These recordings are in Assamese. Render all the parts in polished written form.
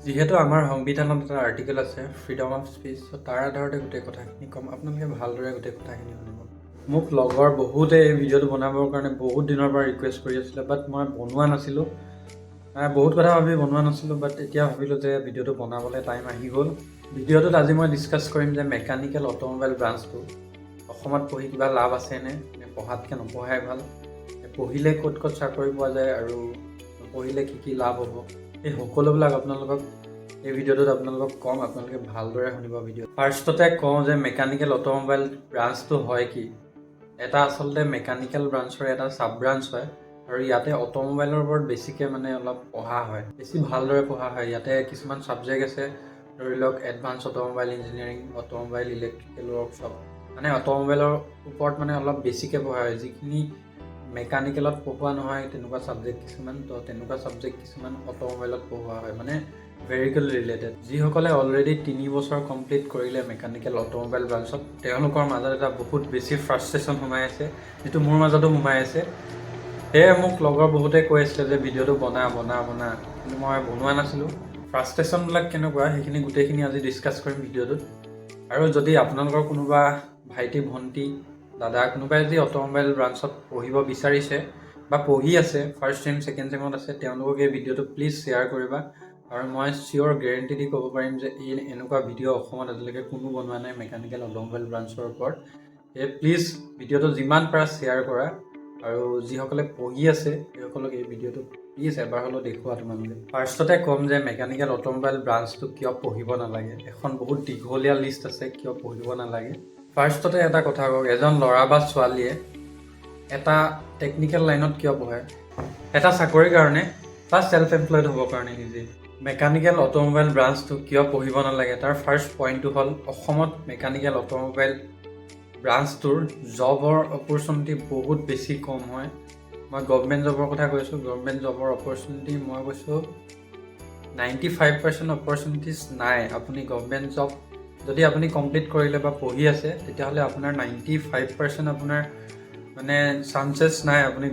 যিহেতু আমাৰ সংবিধানত এটা আৰ্টিকেল আছে ফ্ৰীডম অফ স্পীচ, তাৰ আধাৰতে গোটেই কথাখিনি ক'ম। আপোনালোকে ভালদৰে গোটেই কথাখিনি শুনিব। মোক লগৰ বহুতে এই ভিডিঅ'টো বনাবৰ কাৰণে বহুত দিনৰ পৰা ৰিকুৱেষ্ট কৰি আছিলে, বাট মই বনোৱা নাছিলোঁ। বহুত কথা ভাবি বনোৱা নাছিলোঁ, বাট এতিয়া ভাবিলোঁ যে ভিডিঅ'টো বনাবলৈ টাইম আহি গ'ল। ভিডিঅ'টোত আজি মই ডিছকাছ কৰিম যে মেকানিকেল অট'মোবাইল ব্ৰাঞ্চটো অসমত পঢ়ি কিবা লাভ আছেনে, নে পঢ়াতকৈ নপঢ়াই ভাল, পঢ়িলে ক'ত ক'ত চাকৰি পোৱা যায় আৰু নপঢ়িলে কি কি লাভ হ'ব, এই সকলোবিলাক আপোনালোকক এই ভিডিঅ'টোত আপোনালোকক ক'ম। আপোনালোকে ভালদৰে শুনিব ভিডিঅ'। ফাৰ্ষ্টতে কওঁ যে মেকানিকেল অট'মোবাইল ব্ৰাঞ্চটো হয় কি। এটা আচলতে মেকানিকেল ব্ৰাঞ্চৰ এটা চাব ব্ৰাঞ্চ হয়, আৰু ইয়াতে অট'মোবাইলৰ ওপৰত বেছিকৈ অলপ পঢ়া হয়, বেছি ভালদৰে পঢ়া হয়। ইয়াতে কিছুমান ছাবজেক্ট আছে, ধৰি লওক advance automobile engineering, automobile electrical workshop, অট'মোবাইলৰ ওপৰত অলপ বেছিকৈ পঢ়া হয়, যিখিনি মেকানিকেলত পঢ়োৱা নহয় তেনেকুৱা ছাবজেক্ট কিছুমান। তো তেনেকুৱা ছাবজেক্ট কিছুমান অট'মোবাইলত পঢ়োৱা হয়, ভেহিকেল ৰিলেটেড। যিসকলে অলৰেডি 3 বছৰ কমপ্লিট কৰিলে মেকানিকেল অট'মোবাইল ব্ৰাঞ্চত, তেওঁলোকৰ মাজত এটা বহুত বেছি ফ্ৰাষ্ট্ৰেশ্যন সোমাই আছে, যিটো মোৰ মাজতো সোমাই আছে। সেয়ে মোক লগৰ বহুতে কৈ আছিলে যে ভিডিঅ'টো বনা, কিন্তু মই বনোৱা নাছিলোঁ। ফ্ৰাষ্ট্ৰেশ্যনবিলাক কেনেকুৱা সেইখিনি গোটেইখিনি আজি ডিছকাছ কৰিম ভিডিঅ'টোত। আৰু যদি আপোনালোকৰ কোনোবা ভাইটি, ভণ্টি, দাদা কোনোবাই যদি অট'মোবাইল ব্ৰাঞ্চত পঢ়িব বিচাৰিছে বা পঢ়ি আছে, ফাৰ্ষ্ট ছেম, ছেকেণ্ড ছেমত আছে, তেওঁলোকক এই ভিডিঅ'টো প্লিজ শ্বেয়াৰ কৰিবা। আৰু মই চিয়'ৰ গেৰেণ্টি দি ক'ব পাৰিম যে এনেকুৱা ভিডিঅ' অসমত আজিলৈকে কোনো বনোৱা নাই মেকানিকেল অট'মোবাইল ব্ৰাঞ্চৰ ওপৰত। সেয়ে প্লিজ ভিডিঅ'টো যিমান পাৰা শ্বেয়াৰ কৰা, আৰু যিসকলে পঢ়ি আছে সেইসকলক এই ভিডিঅ'টো প্লিজ এবাৰ হ'লেও দেখুওৱা তোমালোকে। ফাৰ্ষ্টতে ক'ম যে মেকানিকেল অট'মোবাইল ব্ৰাঞ্চটো কিয় পঢ়িব নালাগে। এখন বহুত দীঘলীয়া লিষ্ট আছে কিয় পঢ়িব নালাগে। ফাৰ্ষ্টতে এটা কথা কওক, এজন ল'ৰা বা ছোৱালীয়ে এটা টেকনিকেল লাইনত কিয় পঢ়ে? এটা চাকৰিৰ কাৰণে বা ছেল্ফ এমপ্লয়ড হ'বৰ কাৰণে নিজে। মেকানিকেল অট'মোবাইল ব্ৰাঞ্চটো কিয় পঢ়িব নালাগে তাৰ ফাৰ্ষ্ট পইণ্টটো হ'ল, অসমত মেকানিকেল অট'মোবাইল ব্ৰাঞ্চটোৰ জবৰ অপৰচুনিটি বহুত বেছি কম হয়। মই গভৰ্ণমেণ্ট জবৰ কথা কৈছোঁ। গভৰ্ণমেণ্ট জবৰ অপৰচুনিটি মই কৈছোঁ 95% অপৰচুনিটিজ নাই। আপুনি গভৰ্ণমেণ্ট জব যদি আপুনি কমপ্লিট কৰিলে বা পঢ়ি আছে, তেতিয়াহ'লে আপোনাৰ 95% আপোনাৰ চান্সেছ নাই আপুনি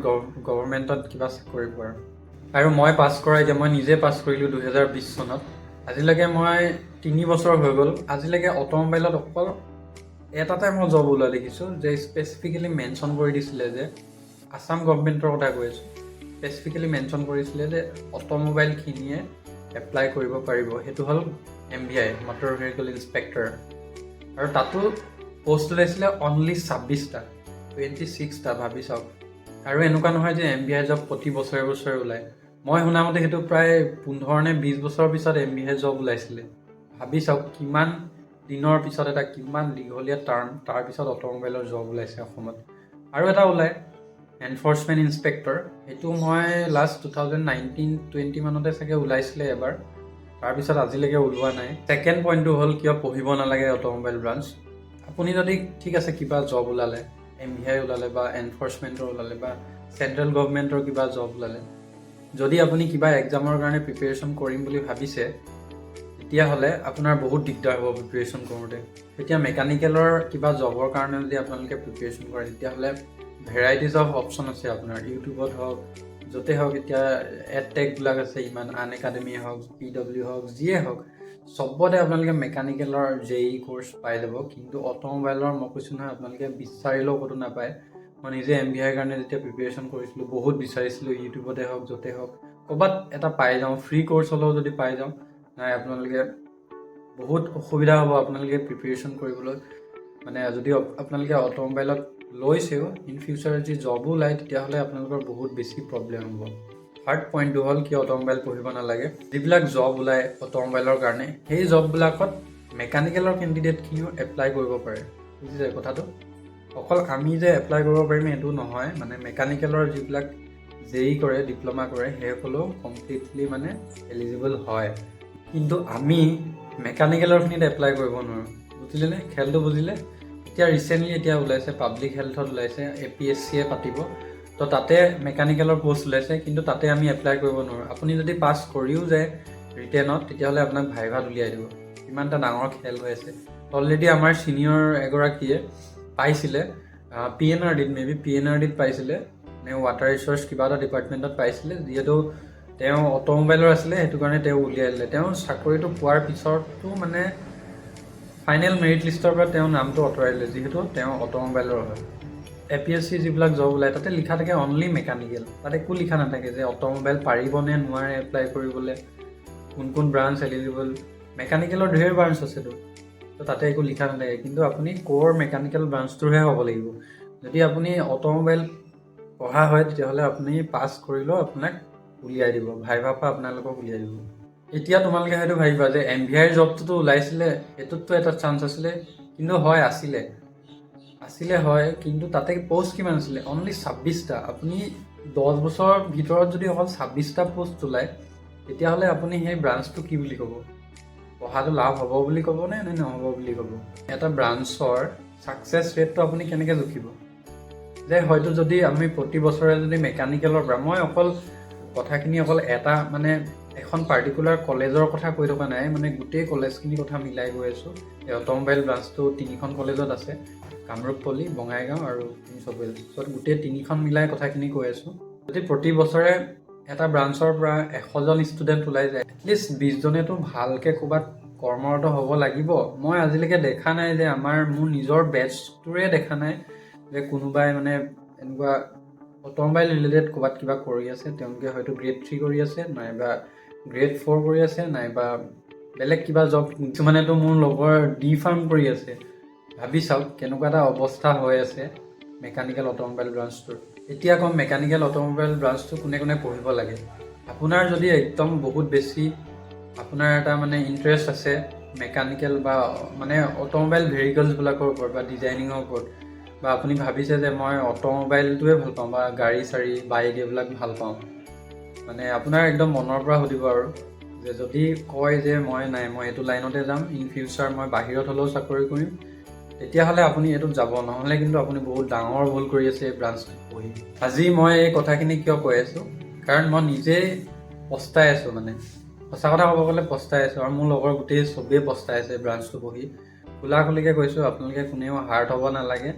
গভৰ্ণমেণ্টত কিবা চাকৰি পোৱাৰ। আৰু মই পাছ কৰা, এতিয়া মই নিজে পাছ কৰিলোঁ 2020 চনত। আজিলৈকে মই 3 বছৰ হৈ গ'ল, আজিলৈকে অট'মোবাইলত অকল এটাতে মই জব ওলোৱা দেখিছোঁ, যে স্পেচিফিকেলি মেনশ্যন কৰি দিছিলে যে, আছাম গভৰ্ণমেণ্টৰ কথা কৈ আছোঁ, স্পেচিফিকেলি মেনশ্যন কৰিছিলে যে অট'মোবাইলখিনিয়ে এপ্লাই কৰিব পাৰিব। সেইটো হ'ল MVI, মটৰ ভেহিকেল ইনস্পেক্টৰ। আৰু তাতো পষ্ট ওলাইছিলে অনলি 26টা, 26টা, ভাবি চাওক। আৰু এনেকুৱা নহয় যে MVI জব প্ৰতি বছৰে বছৰে ওলায়। মই শুনামতে সেইটো প্ৰায় 15 নে 20 বছৰৰ পিছত MVI জব ওলাইছিলে। ভাবি চাওক কিমান দিনৰ পিছত, এটা কিমান দীঘলীয়া টাৰ্ম, তাৰপিছত অট'মোবাইলৰ জব ওলাইছে অসমত। আৰু এটা ওলায় এনফৰ্চমেণ্ট ইনস্পেক্টৰ, সেইটো মই লাষ্ট 2019-20 মানতে চাগে ওলাইছিলে এবাৰ, তাৰপিছত আজিলৈকে ওলোৱা নাই। ছেকেণ্ড পইণ্টটো হ'ল কিয় পঢ়িব নালাগে অট'মোবাইল ব্ৰাঞ্চ। আপুনি যদি ঠিক আছে কিবা জব ওলালে, MVI ওলালে বা এনফৰ্চমেণ্টৰ ওলালে বা চেণ্ট্ৰেল গভৰ্ণমেণ্টৰ কিবা জব ওলালে, যদি আপুনি কিবা এক্সামৰ কাৰণে প্ৰিপেৰেশ্যন কৰিম বুলি ভাবিছে, তেতিয়াহ'লে আপোনাৰ বহুত দিগদাৰ হ'ব প্ৰিপেৰেশ্যন কৰোঁতে। এতিয়া মেকানিকেলৰ কিবা জবৰ কাৰণে যদি আপোনালোকে প্ৰিপেৰেশ্যন কৰে, তেতিয়াহ'লে ভেৰাইটিজ অফ অপশ্যন আছে আপোনাৰ, ইউটিউবত হওক, য'তে হওক। এতিয়া এডটেকবিলাক আছে ইমান, আন একাডেমিয়ে হওক, PW হওক, যিয়ে হওক, চবতে আপোনালোকে মেকানিকেলৰ JEE কোৰ্চ পাই যাব। কিন্তু অট'মোবাইলৰ মই কৈছোঁ নহয়, আপোনালোকে বিচাৰিলেও ক'তো নাপায়। মই নিজে MVI কাৰণে যেতিয়া প্ৰিপেৰেশ্যন কৰিছিলোঁ, বহুত বিচাৰিছিলোঁ, ইউটিউবতে হওক, য'তে হওক, ক'ৰবাত এটা পাই যাওঁ, ফ্ৰী কোৰ্চ হ'লেও যদি পাই যাওঁ, নাই আপোনালোকে বহুত অসুবিধা হ'ব আপোনালোকে প্ৰিপেৰেশ্যন কৰিবলৈ। যদি আপোনালোকে অট'মোবাইলত লৈছেও, ইন ফিউচাৰ যদি জবো ওলায়, তেতিয়াহ'লে আপোনালোকৰ বহুত বেছি প্ৰব্লেম হ'ব। থাৰ্ড পইণ্টটো হ'ল কিয় অট'মোবাইল পঢ়িব নালাগে। যিবিলাক জব ওলায় অট'মোবাইলৰ কাৰণে, সেই জববিলাকত মেকানিকেলৰ কেণ্ডিডেটখিনিও এপ্লাই কৰিব পাৰে। বুজিছে কথাটো? অকল আমি যে এপ্লাই কৰিব পাৰিম সেইটো নহয়, মেকানিকেলৰ যিবিলাক JEE কৰে, ডিপ্ল'মা কৰে, সেইসকলেও কমপ্লিটলি এলিজিবল হয়। কিন্তু আমি মেকানিকেলৰখিনিত এপ্লাই কৰিব নোৱাৰোঁ। বুজিলেনে? খেলটো বুজিলে? এতিয়া ৰিচেণ্টলি ওলাইছে, পাব্লিক হেল্থত ওলাইছে, APSCয়ে পাতিব। তো তাতে মেকানিকেলৰ পষ্ট ওলাইছে, কিন্তু তাতে আমি এপ্লাই কৰিব নোৱাৰোঁ। আপুনি যদি পাছ কৰিও যায় ৰিটেনত, তেতিয়াহ'লে আপোনাক ভাইভাত উলিয়াই দিব। ইমান এটা ডাঙৰ খেল হৈ আছে। অলৰেডি আমাৰ ছিনিয়ৰ এগৰাকীয়ে পাইছিলে, PNRDত, মেবি PNRDত পাইছিলে, ৱাটাৰ ৰিচোৰ্চ কিবা এটা ডিপাৰ্টমেণ্টত পাইছিলে। যিহেতু তেওঁ অট'মোবাইলৰ আছিলে, সেইটো কাৰণে তেওঁ উলিয়াই দিলে। তেওঁ চাকৰিটো পোৱাৰ পিছতো মানে ফাইনেল মেৰিট লিষ্টৰ পৰা তেওঁ নামটো আঁতৰাই দিলে, যিহেতু তেওঁ অট'মোবাইলৰ হয়। APSC যিবিলাক জব ওলায় তাতে লিখা থাকে অনলি মেকানিকেল, তাত একো লিখা নাথাকে যে অট'মোবাইল পাৰিবনে নোৱাৰে এপ্লাই কৰিবলৈ, কোন কোন ব্ৰাঞ্চ এলিজিবল। মেকানিকেলৰ ঢেৰ ব্ৰাঞ্চ আছেতো, তো তাতে একো লিখা নাথাকে। কিন্তু আপুনি ক'ৰ মেকানিকেল ব্ৰাঞ্চটোৰহে হ'ব লাগিব। যদি আপুনি অট'মোবাইল পঢ়া হয় তেতিয়াহ'লে আপুনি পাছ কৰিলেও আপোনাক উলিয়াই দিব, ভাইভাৰ পৰা আপোনালোকক উলিয়াই দিব। এতিয়া তোমালোকে হয়তো ভাবিবা যে MVI জবটোতো ওলাইছিলে, সেইটোততো এটা চান্স আছিলে, কিন্তু হয় আছিলে হয়, কিন্তু তাতে পোষ্ট কিমান আছিলে? অনলি 26টা। আপুনি 10 বছৰৰ ভিতৰত যদি অকল 26টা পোষ্ট ওলায়, তেতিয়াহ'লে আপুনি সেই ব্ৰাঞ্চটো কি বুলি ক'ব? পঢ়াটো লাভ হ'ব বুলি ক'ব নে নহ'ব বুলি ক'ব? এটা ব্ৰাঞ্চৰ ছাকচেছ ৰেটটো আপুনি কেনেকৈ জুখিব? যে হয়তো যদি আমি প্ৰতি বছৰে যদি মেকানিকেলৰ পৰা, মই অকল কথাখিনি অকল এটা মানে এখন পাৰ্টিকুলাৰ কলেজৰ কথা কৈ থকা নাই, মানে গোটেই কলেজখিনিৰ কথা মিলাই গৈ আছোঁ। এই অট'মোবাইল ব্ৰাঞ্চটো 3খন কলেজত আছে, কামৰূপ পলি, বঙাইগাঁও আৰু প্ৰিন্সপেল। চ' গোটেই 3খন মিলাই কথাখিনি কৈ আছোঁ। যদি প্ৰতি বছৰে এটা ব্ৰাঞ্চৰ পৰা 100জন ষ্টুডেণ্ট ওলাই যায়, এটলিষ্ট 20জনেতো ভালকৈ ক'ৰবাত কৰ্মৰত হ'ব লাগিব। মই আজিলৈকে দেখা নাই যে মোৰ নিজৰ বেটছটোৰে দেখা নাই যে কোনোবাই মানে এনেকুৱা অট'মোবাইল ৰিলেটেড ক'ৰবাত কিবা কৰি আছে। তেওঁলোকে হয়তো গ্ৰেড 3 কৰি আছে, নাইবা গ্ৰেড 4 কৰি আছে, নাইবা বেলেগ কিবা জব। কিছুমানেতো মোৰ লগৰ D-Farm কৰি আছে। ভাবি চাওক কেনেকুৱা এটা অৱস্থা হৈ আছে মেকানিকেল অট'মোবাইল ব্ৰাঞ্চটোৰ। এতিয়া কম মেকানিকেল অট'মোবাইল ব্ৰাঞ্চটো কোনে কোনে পঢ়িব লাগে। আপোনাৰ যদি একদম বহুত বেছি আপোনাৰ এটা মানে ইণ্টাৰেষ্ট আছে মেকানিকেল বা মানে অট'মোবাইল ভেহিকলছবিলাকৰ ওপৰত বা ডিজাইনিঙৰ ওপৰত, বা আপুনি ভাবিছে যে মই অট'মোবাইলটোৱে ভাল পাওঁ বা গাড়ী চাড়ী বাইক এইবিলাক ভাল পাওঁ, মানে আপোনাৰ একদম মনৰ পৰা সুধিব আৰু যে যদি কয় যে মই এইটো লাইনতে যাম, ইন ফিউচাৰ মই বাহিৰত হ'লেও চাকৰি কৰিম, তেতিয়াহ'লে আপুনি এইটোত যাব। নহ'লে কিন্তু আপুনি বহুত ডাঙৰ ভুল কৰি আছে এই ব্ৰাঞ্চটোত পঢ়ি। আজি মই এই কথাখিনি কিয় কৈ আছোঁ, কাৰণ মই নিজেই পস্তাই আছোঁ। মানে সঁচা কথা ক'ব গ'লে পস্তাই আছোঁ, আৰু মোৰ লগৰ গোটেই চবেই পস্তাই আছে এই ব্ৰাঞ্চটো পঢ়ি। খোলাখুলিকৈ কৈছোঁ, আপোনালোকে কোনেও হাৰ্ট হ'ব নালাগে।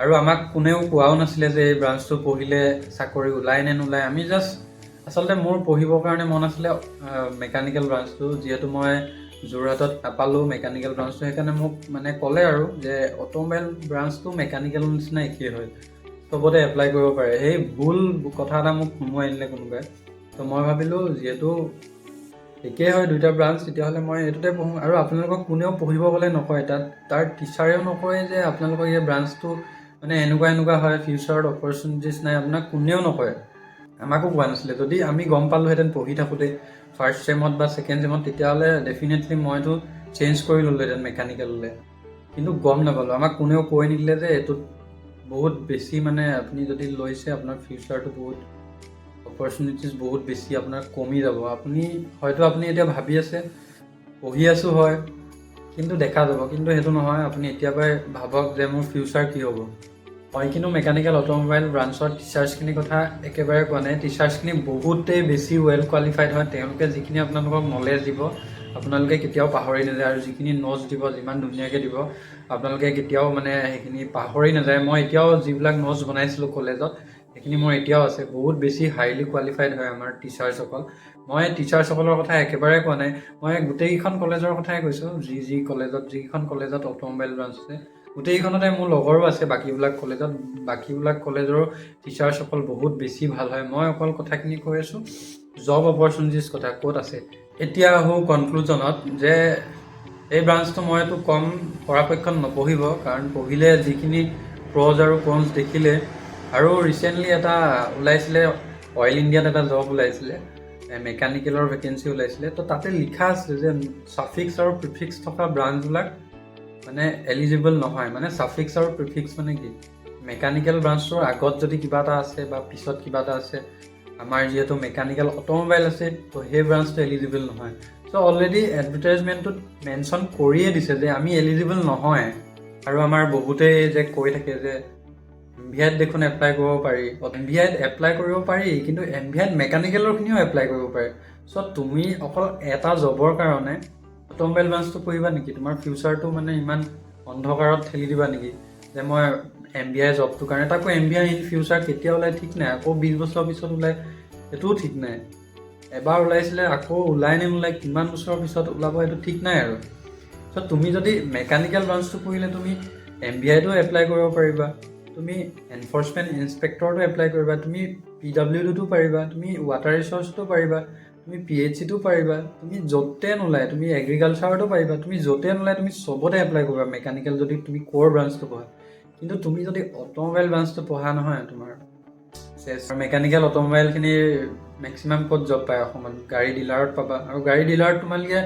আৰু আমাক কোনেও কোৱাও নাছিলে যে এই ব্ৰাঞ্চটো পঢ়িলে চাকৰি ওলায় নে নোলায়। আমি জাষ্ট আচলতে মোৰ পঢ়িবৰ কাৰণে মন আছিলে মেকানিকেল ব্ৰাঞ্চটো, যিহেতু মই যোৰহাটত নাপালোঁ মেকানিকেল ব্ৰাঞ্চটো, সেইকাৰণে মোক মানে ক'লে আৰু যে অট'মোবাইল ব্ৰাঞ্চটো মেকানিকেল নিচিনা একেই হয়, চবতে এপ্লাই কৰিব পাৰে। সেই ভুল কথা এটা মোক সোমোৱাই দিলে কোনোবাই। তো মই ভাবিলোঁ যিহেতু একেই হয় দুইটা ব্ৰাঞ্চ, তেতিয়াহ'লে মই এইটোতে পঢ়োঁ। আৰু আপোনালোকক কোনেও পঢ়িব গ'লে নকয়, তাৰ টিচাৰেও নকয় যে আপোনালোকৰ এই ব্ৰাঞ্চটো মানে এনেকুৱা হয়, ফিউচাৰত অপৰচুনিটিছ নাই, আপোনাক কোনেও নকয়। আমাকো কোৱা নাছিলে। যদি আমি গম পালোঁহেঁতেন পঢ়ি থাকোঁতে ফাৰ্ষ্ট ছেমত বা ছেকেণ্ড ছেমত, তেতিয়াহ'লে ডেফিনেটলি মইতো চেঞ্জ কৰি ল'লোহেঁতেন মেকানিকেললৈ। কিন্তু গম নাপালোঁ, আমাক কোনেও কৈ নিদিলে যে এইটোত বহুত বেছি মানে আপুনি যদি লৈছে আপোনাৰ ফিউচাৰটো বহুত অপৰচুনিটিছ বহুত বেছি আপোনাৰ কমি যাব। আপুনি এতিয়া ভাবি আছে পঢ়ি আছোঁ হয়, কিন্তু দেখা যাব, কিন্তু সেইটো নহয়। আপুনি এতিয়াৰ পৰাই ভাবক যে মোৰ ফিউচাৰ কি হ'ব। মই কিন্তু মেকানিকেল অট'মোবাইল ব্ৰাঞ্চৰ টিচাৰ্ছখিনিৰ কথা একেবাৰে কোৱা নাই। টিচাৰ্ছখিনি বহুতেই বেছি ৱেল কোৱালিফাইড হয়। তেওঁলোকে যিখিনি আপোনালোকক নলেজ দিব আপোনালোকে কেতিয়াও পাহৰি নাযায়, আৰু যিখিনি নোটছ দিব যিমান ধুনীয়াকৈ দিব আপোনালোকে কেতিয়াও মানে সেইখিনি পাহৰি নাযায়। মই এতিয়াও যিবিলাক নোটছ বনাইছিলোঁ কলেজত, সেইখিনি মোৰ এতিয়াও আছে। বহুত বেছি হাইলি কোৱালিফাইড হয় আমাৰ টিচাৰ্ছসকল। মই টিচাৰ্ছসকলৰ কথা একেবাৰে কোৱা নাই, মই গোটেইকেইখন কলেজৰ কথাই কৈছোঁ। যিকেইখন কলেজত অট'মোবাইল ব্ৰাঞ্চ আছে, গোটেইকেইখনতে মোৰ লগৰো আছে বাকীবিলাক কলেজৰো টিচাৰ্ছসকল বহুত বেছি ভাল হয়। মই অকল কথাখিনি কৈ আছোঁ জব অপৰচুনিটিছ কথা ক'ত আছে। এতিয়া আহোঁ কনক্লুজনত যে এই ব্ৰাঞ্চটো মইতো কম পৰাপক্ষত নপঢ়িব, কাৰণ পঢ়িলে যিখিনি প্ৰজ আৰু কনছ দেখিলে। আৰু ৰিচেণ্টলি এটা ওলাইছিলে, অইল ইণ্ডিয়াত এটা জব ওলাইছিলে, মেকানিকেলৰ ভেকেঞ্চি ওলাইছিলে। তো তাতে লিখা আছিলে যে ছাফিক্স আৰু প্ৰিফিক্স থকা ব্ৰাঞ্চবিলাক মানে এলিজিবল নহয়। মানে ছাফিক্স আৰু প্ৰিফিক্স মানে কি, মেকানিকেল ব্ৰাঞ্চটোৰ আগত যদি কিবা এটা আছে বা পিছত কিবা এটা আছে, আমাৰ যিহেতু মেকানিকেল অট'মোবাইল আছে, তো সেই ব্ৰাঞ্চটো এলিজিবল নহয়। চ' অলৰেডি এডভাৰটাইজমেণ্টটোত মেনশ্যন কৰিয়ে দিছে যে আমি এলিজিবল নহয়। আৰু আমাৰ বহুতেই যে কৈ থাকে যে MVIত দেখোন এপ্লাই কৰিব পাৰি। MVIত এপ্লাই কৰিব পাৰি, কিন্তু MVIত মেকানিকেলৰখিনিও এপ্লাই কৰিব পাৰে। চ' তুমি অকল এটা জবৰ কাৰণে অট'মোবাইল ব্ৰাঞ্চটো পঢ়িবা নেকি? তোমাৰ ফিউচাৰটো মানে ইমান অন্ধকাৰত ঠেলি দিবা নেকি যে মই MVI জবটোৰ কাৰণে? তাকো MVI ইন ফিউচাৰ কেতিয়া ওলাই ঠিক নাই, আকৌ 20 বছৰ পিছত ওলাই সেইটোও ঠিক নাই। এবাৰ ওলাইছিলে আকৌ ওলাই নে নোলাই কিমান বছৰৰ পিছত ওলাব সেইটো ঠিক নাই আৰু। চ' তুমি যদি মেকানিকেল ব্ৰাঞ্চটো পঢ়িলে তুমি MBIটো এপ্লাই কৰিব পাৰিবা, তুমি এনফৰ্চমেণ্ট ইনস্পেক্টৰটো এপ্লাই কৰিবা, তুমি PWDটো পাৰিবা, তুমি ৱাটাৰ ৰিচৰ্চটো পাৰিবা, তুমি PHCটো পাৰিবা, তুমি য'তে নোলায় তুমি এগ্ৰিকালচাৰটো পাৰিবা, তুমি য'তে নোলায় তুমি চবতে এপ্লাই কৰিবা মেকানিকেল যদি তুমি ক'ৰ ব্ৰাঞ্চটো পঢ়া। কিন্তু তুমি যদি অট'মোবাইল ব্ৰাঞ্চটো পঢ়া নহয় তোমাৰ মেকানিকেল অট'মোবাইলখিনি মেক্সিমাম ক'ত জব পায় অসমত, গাড়ী ডিলাৰত পাবা, আৰু গাড়ী ডিলাৰত তোমালোকে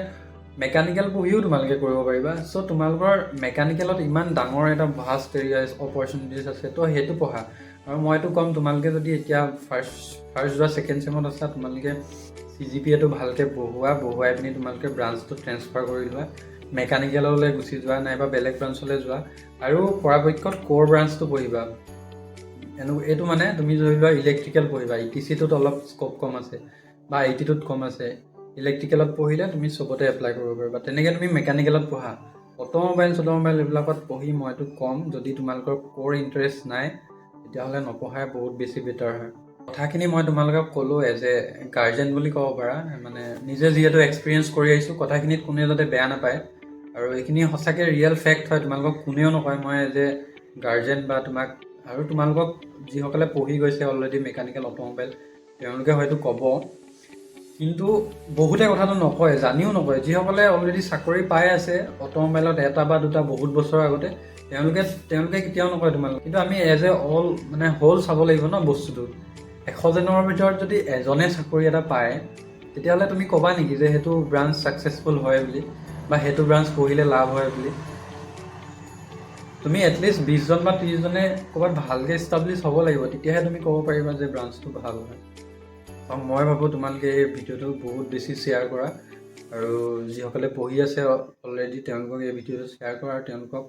মেকানিকেল পঢ়িও তোমালোকে কৰিব পাৰিবা। চ' তোমালোকৰ মেকানিকেলত ইমান ডাঙৰ এটা ভাষ্ট এৰিয়া অপৰচুনিটিজ আছে, তো সেইটো পঢ়া। আৰু মইতো ক'ম তোমালোকে যদি এতিয়া ফাৰ্ষ্ট বা ছেকেণ্ড চেমত আছা তোমালোকে CGPAটো ভালকৈ বহুৱাই পিনি তোমালোকে ব্ৰাঞ্চটো ট্ৰেন্সফাৰ কৰি লোৱা, মেকানিকেললৈ গুচি যোৱা নাইবা বেলেগ ব্ৰাঞ্চলৈ যোৱা, আৰু পৰাপক্ষত ক'ৰ ব্ৰাঞ্চটো পঢ়িবা। এইটো মানে তুমি ধৰি লোৱা ইলেক্ট্ৰিকেল পঢ়িবা, ETCটোত অলপ স্ক'প কম আছে বা ITটোত কম আছে, ইলেক্ট্ৰিকেলত পঢ়িলে তুমি চবতে এপ্লাই কৰিব পাৰিবা। তেনেকৈ তুমি মেকানিকেলত পঢ়া। অট'মোবাইল এইবিলাকত পঢ়ি মইতো ক'ম যদি তোমালোকৰ ক'ৰ ইণ্টাৰেষ্ট নাই তেতিয়াহ'লে নপঢ়াই বহুত বেছি বেটাৰ হয়। কথাখিনি মই তোমালোকক ক'লোঁ এজ এ গাৰ্জেন বুলি ক'ব পাৰা, মানে নিজে যিহেতু এক্সপিৰিয়েঞ্চ কৰি আহিছোঁ, কথাখিনিত কোনে যাতে বেয়া নাপায়। আৰু এইখিনি সঁচাকৈ ৰিয়েল ফেক্ট হয়, তোমালোকক কোনেও নকয়, মই এজ এ গাৰ্জেন বা তোমালোকক যিসকলে পঢ়ি গৈছে অলৰেডি মেকানিকেল অট'মোবাইল তেওঁলোকে হয়তো ক'ব, কিন্তু বহুতে কথাটো নকয়, জানিও নকয়। যিসকলে অলৰেডি চাকৰি পাই আছে অট'মোবাইলত এটা বা দুটা বহুত বছৰৰ আগতে, তেওঁলোকে কেতিয়াও নকয় তোমালোক। কিন্তু আমি এজ এ হোল চাব লাগিব ন বস্তুটো। 100জনৰ ভিতৰত যদি এজনে চাকৰি এটা পায় তেতিয়াহ'লে তুমি ক'বা নেকি যে সেইটো ব্ৰাঞ্চ ছাকচেছফুল হয় বুলি বা সেইটো ব্ৰাঞ্চ পঢ়িলে লাভ হয় বুলি? তুমি এটলিষ্ট 20জন বা 30জনে ক'ৰবাত ভালকৈ ইষ্টাব্লিছ হ'ব লাগিব, তেতিয়াহে তুমি ক'ব পাৰিবা যে ব্ৰাঞ্চটো ভাল হয়। মই ভাবোঁ তোমালোকে এই ভিডিঅ'টো বহুত বেছি শ্বেয়াৰ কৰা, আৰু যিসকলে পঢ়ি আছে অলৰেডি তেওঁলোকক এই ভিডিঅ'টো শ্বেয়াৰ কৰা, আৰু তেওঁলোকক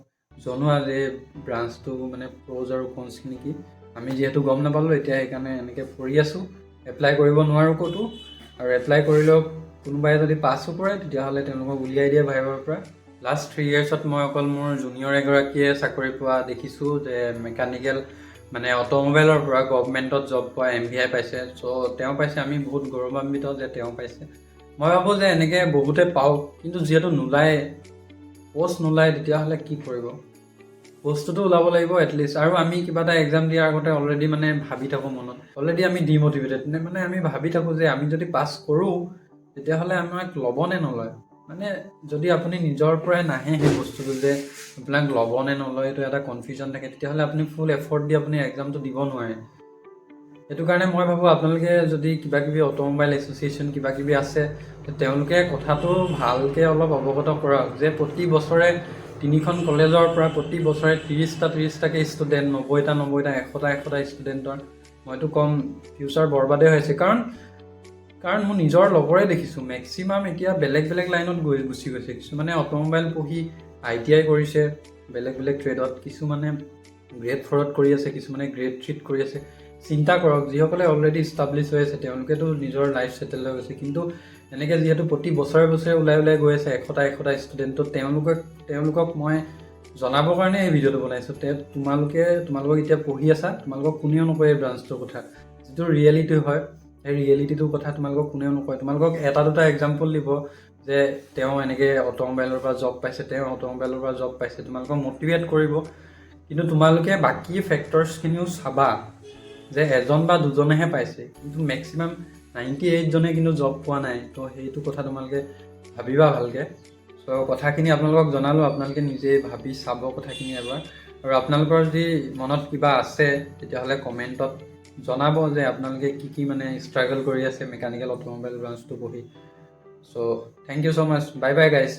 জনোৱা যে ব্ৰাঞ্চটো মানে প্ৰ'জ আৰু কনছখিনি কি। আমি যিহেতু গম নাপালোঁ এতিয়া সেইকাৰণে এনেকৈ পঢ়ি আছোঁ, এপ্লাই কৰিব নোৱাৰোঁ ক'তো, আৰু এপ্লাই কৰিলেও কোনোবাই যদি পাছো কৰে তেতিয়াহ'লে তেওঁলোকক উলিয়াই দিয়ে ভাইভাৰ পৰা। লাষ্ট 3 yearsত মই অকল মোৰ জুনিয়ৰ এগৰাকীয়ে চাকৰি পোৱা দেখিছোঁ, যে মেকানিকেল মানে অট'মোবাইলৰ পৰা গভমেণ্টত জব পোৱা MVI পাইছে। চ' তেওঁ পাইছে, আমি বহুত গৌৰৱান্বিত যে তেওঁ পাইছে। মই ভাবোঁ যে এনেকৈ বহুতে পাওক, কিন্তু যিহেতু নোলায়, পষ্ট নোলায়, তেতিয়াহ'লে কি কৰিব? বস্তুটো ওলাব লাগিব এটলিষ্ট। আৰু আমি কিবা এটা এক্সাম দিয়াৰ আগতে অলৰেডি মানে ভাবি থাকোঁ মনত, অলৰেডি আমি ডিম'টিভেটেড, মানে আমি ভাবি থাকোঁ যে আমি যদি পাছ কৰোঁ তেতিয়াহ'লে আমাক ল'ব নে নলয়। মানে যদি আপুনি নিজৰ পৰাই নাহে সেই বস্তুটো যে আপোনাক ল'ব নে নলয়, এইটো এটা কনফিউজন থাকে, তেতিয়াহ'লে আপুনি ফুল এফৰ্ট দি আপুনি এক্সামটো দিব নোৱাৰে। সেইটো কাৰণে মই ভাবোঁ আপোনালোকে যদি কিবাকিবি অট'মোবাইল এছ'চিয়েশ্যন কিবাকিবি আছে, তেওঁলোকে কথাটো ভালকৈ অলপ অৱগত কৰক যে প্ৰতি বছৰে 3খন কলেজৰ পৰা প্ৰতি বছৰে 30টাকৈ ষ্টুডেণ্ট, 90টা 100টা ষ্টুডেণ্টৰ মইতো ক'ম ফিউচাৰ বৰবাদে হৈছে। কাৰণ মোৰ নিজৰ লগৰে দেখিছোঁ মেক্সিমাম এতিয়া বেলেগ লাইনত গুচি গৈছে। কিছুমানে অট'মোবাইল পঢ়ি ITI কৰিছে বেলেগ ট্ৰেডত, কিছুমানে গ্ৰেড 4ত কৰি আছে, কিছুমানে গ্ৰেড 3ত কৰি আছে। চিন্তা কৰক, যিসকলে অলৰেডি ইষ্টাব্লিছ হৈ আছে তেওঁলোকেতো নিজৰ লাইফ ছেটেল হৈ গৈছে, কিন্তু এনেকৈ যিহেতু প্ৰতি বছৰে ওলাই গৈ আছে 100টা ষ্টুডেণ্টত, তেওঁলোকক মই জনাবৰ কাৰণে এই ভিডিঅ'টো বনাইছোঁ। তোমালোকক এতিয়া পঢ়ি আছা, তোমালোকক কোনেও নকয় এই ব্ৰাঞ্চটোৰ কথা, যিটো ৰিয়েলিটি হয় সেই ৰিয়েলিটিটোৰ কথা তোমালোকক কোনেও নকয়। তোমালোকক এটা দুটা এক্সাম্পল দিব যে তেওঁ এনেকৈ অট'মোবাইলৰ পৰা জব পাইছে, তোমালোকক মটিভেট কৰিব। কিন্তু তোমালোকে বাকী ফেক্টৰছখিনিও চাবা যে এজন বা দুজনেহে পাইছে, কিন্তু মেক্সিমাম 98জনে কিন্তু জব পোৱা নাই। তো সেইটো কথা তোমালোকে ভাবিবা ভালকৈ। চ' কথাখিনি আপোনালোকক জনালোঁ, আপোনালোকে নিজেই ভাবি চাব কথাখিনি এবাৰ। আৰু আপোনালোকৰ যদি মনত কিবা আছে তেতিয়াহ'লে কমেণ্টত জনাব যে আপোনালোকে কি মানে ষ্ট্ৰাগল কৰি আছে মেকানিকেল অট'মোবাইল ব্ৰাঞ্চটো পঢ়ি। So' thank you so' much, bye guys.